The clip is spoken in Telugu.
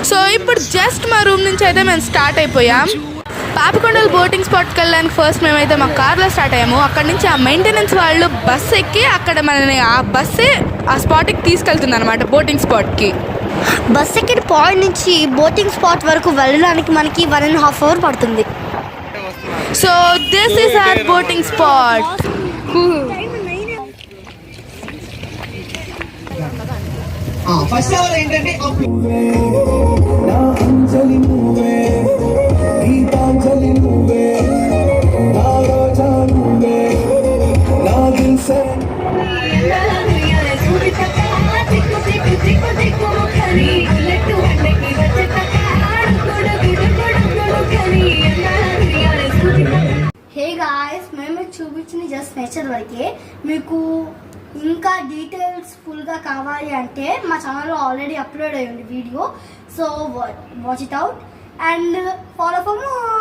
సో ఇప్పుడు జస్ట్ మా రూమ్ నుంచి అయితే మేము స్టార్ట్ అయిపోయాం. పాపికొండలు బోటింగ్ స్పాట్కి వెళ్ళడానికి ఫస్ట్ మేమైతే మా కార్లో స్టార్ట్ అయ్యాము. అక్కడ నుంచి ఆ మెయింటెనెన్స్ వాళ్ళు బస్ ఎక్కి అక్కడ మనని ఆ బస్సే ఆ స్పాట్కి తీసుకెళ్తుంది అనమాట, బోటింగ్ స్పాట్కి. బస్ ఎక్కిన పాయింట్ నుంచి బోటింగ్ స్పాట్ వరకు వెళ్ళడానికి మనకి 1.5 hours పడుతుంది. So this is our boating spot. First hour ఏంటంటే హే గాయ్స్, మేము చూపించిన జస్ట్ నేచర్ వరకే. మీకు ఇంకా డీటెయిల్స్ ఫుల్గా కావాలి అంటే మా ఛానల్లో ఆల్రెడీ అప్లోడ్ అయ్యింది video. So watch it out and follow for more.